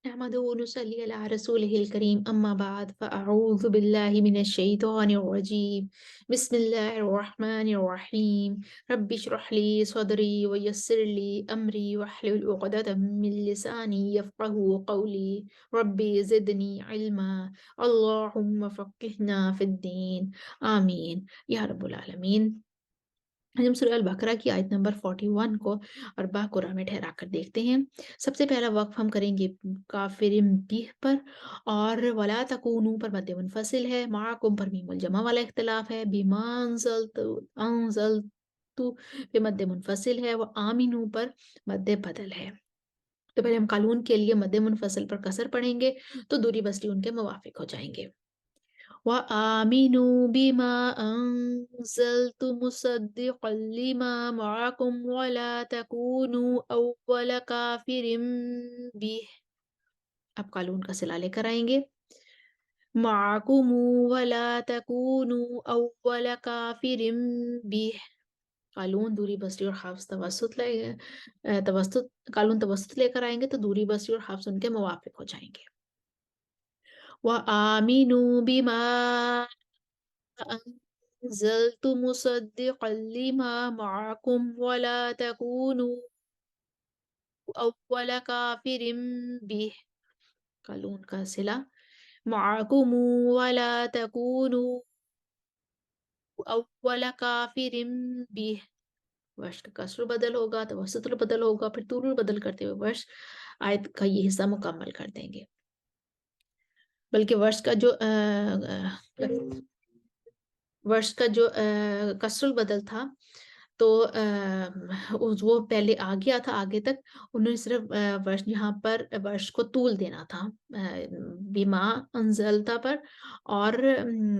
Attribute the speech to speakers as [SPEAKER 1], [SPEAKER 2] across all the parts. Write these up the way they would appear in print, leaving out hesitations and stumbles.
[SPEAKER 1] نحمده ونصلي على رسوله الكريم أما بعد فأعوذ بالله من الشيطان الرجيم بسم الله الرحمن الرحيم رب اشرح لي صدري ويسر لي أمري واحلل عقدة من لساني يفقه قولي ربي زدني علما اللهم فقهنا في الدين آمين يا رب العالمين. ہم سورہ البقرہ کی آیت نمبر 41 کو اور باقرہ میں ٹھہرا کر دیکھتے ہیں۔ سب سے پہلا وقف ہم کریں گے کافرم بیہ پر، اور ولا تکونو پر مد منفصل ہے، معکم پر میم الجمع والا اختلاف ہے، بما انزلتو پہ مد منفصل ہے، وآمنو پر مد بدل ہے۔ تو پہلے ہم قالون کے لیے مد منفصل پر کسر پڑھیں گے تو دوری بسری ان کے موافق ہو جائیں گے۔ وآمنوا بما أنزلت مصدقا لما معكم ولا تكونوا أول كافر به۔ اب قالون کا صلہ لے کر آئیں گے، معكم ولا تكونوا أول كافر به۔ قالون دوری بسری اور حفظ قالون توسط لے کر آئیں گے تو دوری بسری اور حفظ ان کے موافق ہو جائیں گے۔ وآمنوا بما أنزلت مصدقا لما معكم ولا تكونوا أول كافر به۔ قالون کا صلہ، معكم ولا تكونوا أول كافر به۔ ورش کا کسر بدل ہوگا، توسط بدل ہوگا، پھر طول بدل کرتے ہوئے ورش آیت کا یہ حصہ مکمل کر دیں گے۔ بلکہ ورش کا جو کسر بدل تھا تو وہ پہلے آ گیا تھا آگے تک، انہوں نے صرف یہاں پر ورش کو طول دینا تھا بیما انزلتا پر، اور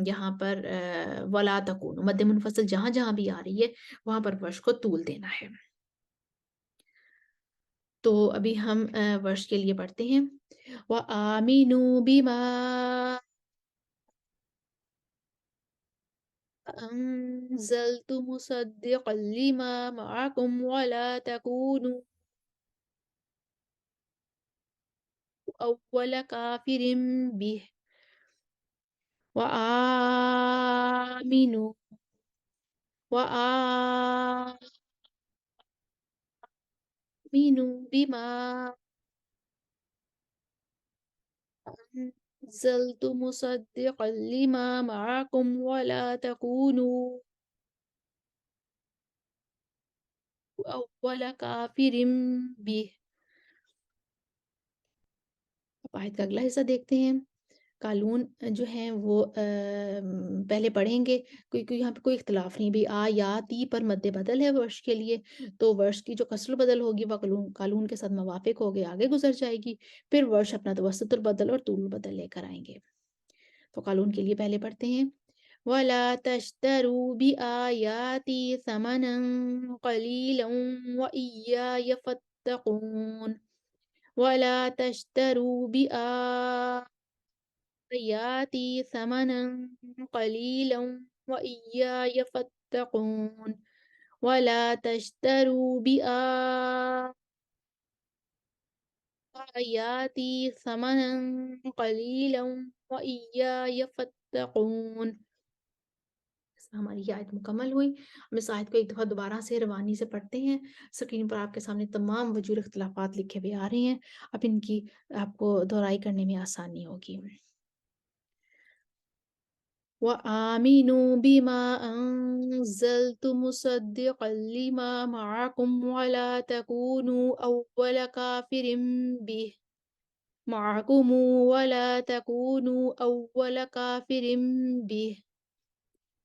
[SPEAKER 1] یہاں پر ولا تکون مد منفصل جہاں جہاں بھی آ رہی ہے وہاں پر ورش کو طول دینا ہے۔ تو ابھی ہم ورش کے لیے پڑھتے ہیں، وَآمِنُوا بِمَا أنزلت مصدقا لما معكم ولا تكونوا أول كافر به وآمنوا بما أنزلت مصدقا لما معكم ولا تكونوا أول كافر به۔ آیت کا اگلا حصہ دیکھتے ہیں۔ قالون جو ہیں وہ پہلے پڑھیں گے کیونکہ یہاں پہ کوئی اختلاف نہیں بھی آ یا تی پر مد بدل ہے ورش کے لیے، تو ورش کی جو کسر بدل ہوگی وہ قالون کے ساتھ موافق ہو گئے آگے گزر جائے گی، پھر ورش اپنا توسط البدل اور طول البدل لے کر آئیں گے۔ تو قالون کے لیے پہلے پڑھتے ہیں، وَلَا تَشْتَرُوا بِآيَاتِي ثَمَنًا قَلِيلًا وَإِيَّايَ فَاتَّقُونِ۔ وَلَا تَشْتَرُوا بِآيَاتِي ثَمَنًا قَلِيلًا وَإِيَّايَ فَاتَّقُونِ۔ وَلَا تَشْتَرُوا بِآيَاتِي ثَمَنًا قَلِيلًا وَإِيَّايَ فَاتَّقُونِ۔ ہماری یہ آیت مکمل ہوئی۔ ہم اس آیت کو ایک دفعہ دوبارہ سے روانی سے پڑھتے ہیں۔ اسکرین پر آپ کے سامنے تمام وجوہ اختلافات لکھے ہوئے آ رہے ہیں، اب ان کی آپ کو دہرائی کرنے میں آسانی ہوگی۔ وَآمِنُوا بِمَا أَنزَلْتُ مُصَدِّقًا لِمَا مَعَكُمْ وَلَا تَكُونُوا أَوَّلَ كَافِرٍ بِهِ معكم ولا تكونوا أول كافر به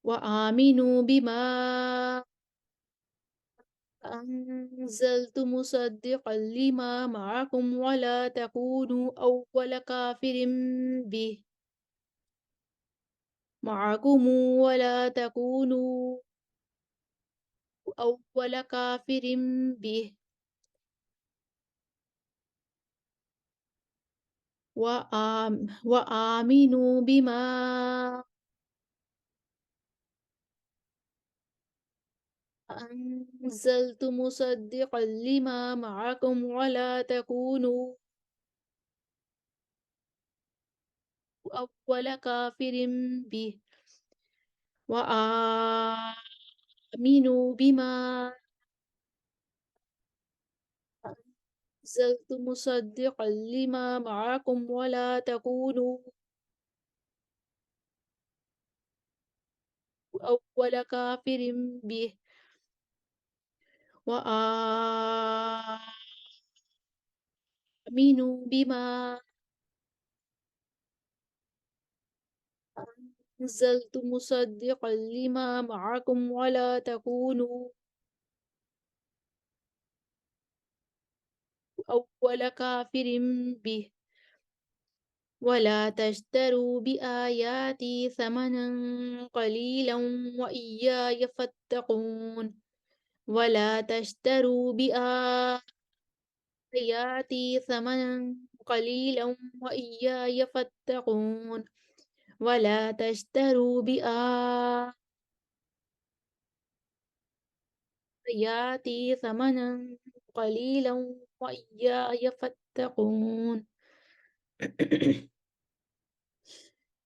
[SPEAKER 1] وآمنوا بما أنزلت مصدقا لما معكم ولا تكونوا أول كافر به معكم ولا تكونوا أول كافر به وآمنوا بما أنزلت مصدقا لما معكم ولا تكونوا أول كافر به وآمنوا بما أنزلت مصدقا لما معكم ولا تكونوا أول كافر به وآمنوا بما أنزلت مصدقا لما معكم ولا تكونوا أول كافر به ولا تشتروا بآياتي ثمنا قليلا وإياي فاتقون ولا تشتروا بآياتي ثمنا قليلا وإياي فاتقون ولا تشتروا بآياتي ثمنا قليلا وإياي فاتقون